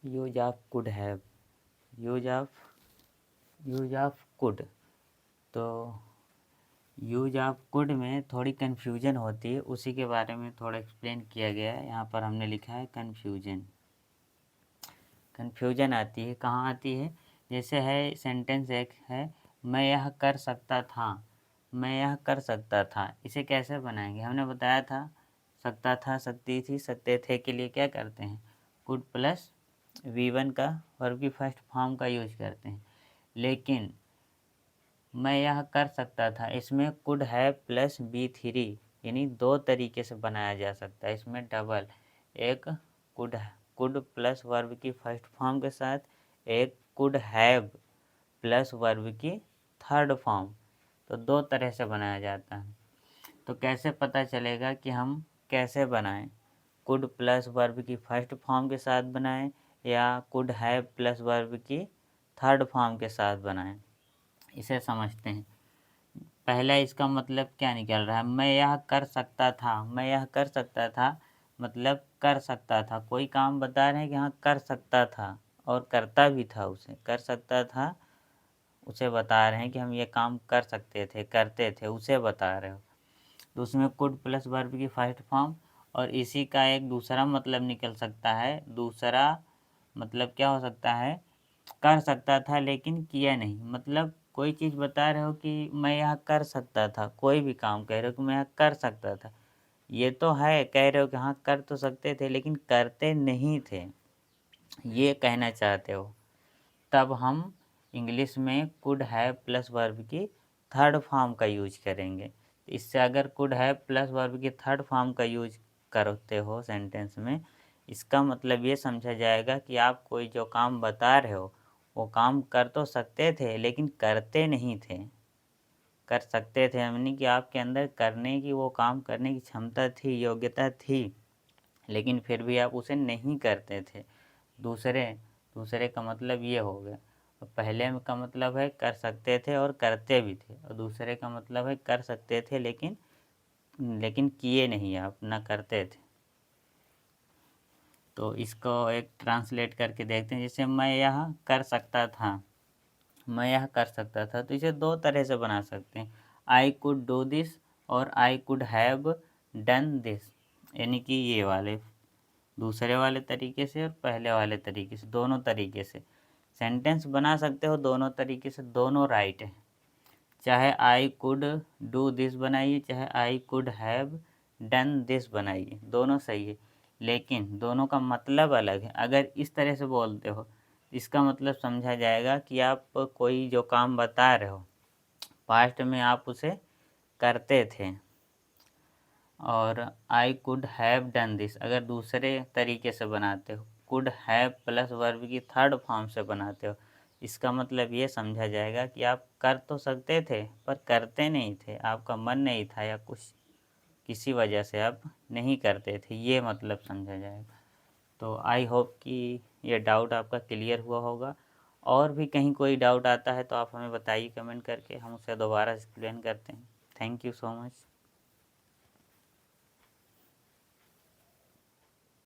Use of could have, use of could. तो use of could में थोड़ी confusion होती है, उसी के बारे में थोड़ा एक्सप्लेन किया गया है। यहाँ पर हमने लिखा है कन्फ्यूजन आती है, कहाँ आती है? जैसे है सेंटेंस एक है, मैं यह कर सकता था, मैं यह कर सकता था, इसे कैसे बनाएंगे? हमने बताया था सकता था, सकती थी, सकते थे के लिए क्या करते हैं? कुड प्लस V1 का वर्ब की फर्स्ट फॉर्म का यूज करते हैं। लेकिन मैं यह कर सकता था, इसमें कुड है प्लस B3, यानी दो तरीके से बनाया जा सकता है। इसमें डबल, एक कुड प्लस वर्ब की फर्स्ट फॉर्म के साथ, एक कुड हैव प्लस वर्ब की थर्ड फॉर्म। तो दो तरह से बनाया जाता है। तो कैसे पता चलेगा कि हम कैसे बनाएं? कुड प्लस वर्ब की फर्स्ट फॉर्म के साथ बनाएं या कुड हैव प्लस वर्ब की थर्ड फॉर्म के साथ बनाएं? इसे समझते हैं। पहला इसका मतलब क्या निकल रहा है? मैं यह कर सकता था, मैं यह कर सकता था मतलब कर सकता था, कोई काम बता रहे हैं कि हाँ कर सकता था और करता भी था, उसे कर सकता था, उसे बता रहे हैं कि हम ये काम कर सकते थे, करते थे, उसे बता रहे हो। तो उसमें कुड प्लस वर्ब की फर्स्ट फॉर्म। और इसी का एक दूसरा मतलब निकल सकता है। दूसरा मतलब क्या हो सकता है? कर सकता था लेकिन किया नहीं। मतलब कोई चीज़ बता रहे हो कि मैं यह कर सकता था, कोई भी काम कह रहे हो कि मैं यह कर सकता था, ये तो है, कह रहे हो कि हाँ कर तो सकते थे लेकिन करते नहीं थे, ये कहना चाहते हो। तब हम इंग्लिश में कुड हैव प्लस वर्ब की थर्ड फॉर्म का यूज करेंगे। इससे अगर कुड हैव प्लस वर्ब की थर्ड फॉर्म का यूज करते हो सेंटेंस में, इसका मतलब ये समझा जाएगा कि आप कोई जो काम बता रहे हो वो काम कर तो सकते थे लेकिन करते नहीं थे। कर सकते थे यानी कि आपके अंदर करने की, वो काम करने की क्षमता थी, योग्यता थी, लेकिन फिर भी आप उसे नहीं करते थे। दूसरे दूसरे का मतलब ये हो गया। और पहले का मतलब है कर सकते थे और करते भी थे, और दूसरे का मतलब है कर सकते थे लेकिन किए नहीं, आप ना करते थे। तो इसको एक ट्रांसलेट करके देखते हैं। जैसे मैं यह कर सकता था, मैं यह कर सकता था, तो इसे दो तरह से बना सकते हैं, आई कुड डू दिस और I could have done this. यानी कि ये वाले दूसरे वाले तरीके से और पहले वाले तरीके से, दोनों तरीके से सेंटेंस बना सकते हो। दोनों तरीके से दोनों राइट है। चाहे आई कुड डू दिस बनाइए, चाहे I could have done this बनाइए, दोनों सही है। लेकिन दोनों का मतलब अलग है। अगर इस तरह से बोलते हो, इसका मतलब समझा जाएगा कि आप कोई जो काम बता रहे हो पास्ट में आप उसे करते थे। और I could have done this अगर दूसरे तरीके से बनाते हो, कुड हैव प्लस वर्ब की थर्ड फॉर्म से बनाते हो, इसका मतलब ये समझा जाएगा कि आप कर तो सकते थे पर करते नहीं थे, आपका मन नहीं था या कुछ किसी वजह से आप नहीं करते थे, ये मतलब समझा जाएगा। तो आई होप कि ये डाउट आपका क्लियर हुआ होगा। और भी कहीं कोई डाउट आता है तो आप हमें बताइए कमेंट करके, हम उसे दोबारा एक्सप्लेन करते हैं। Thank you so much.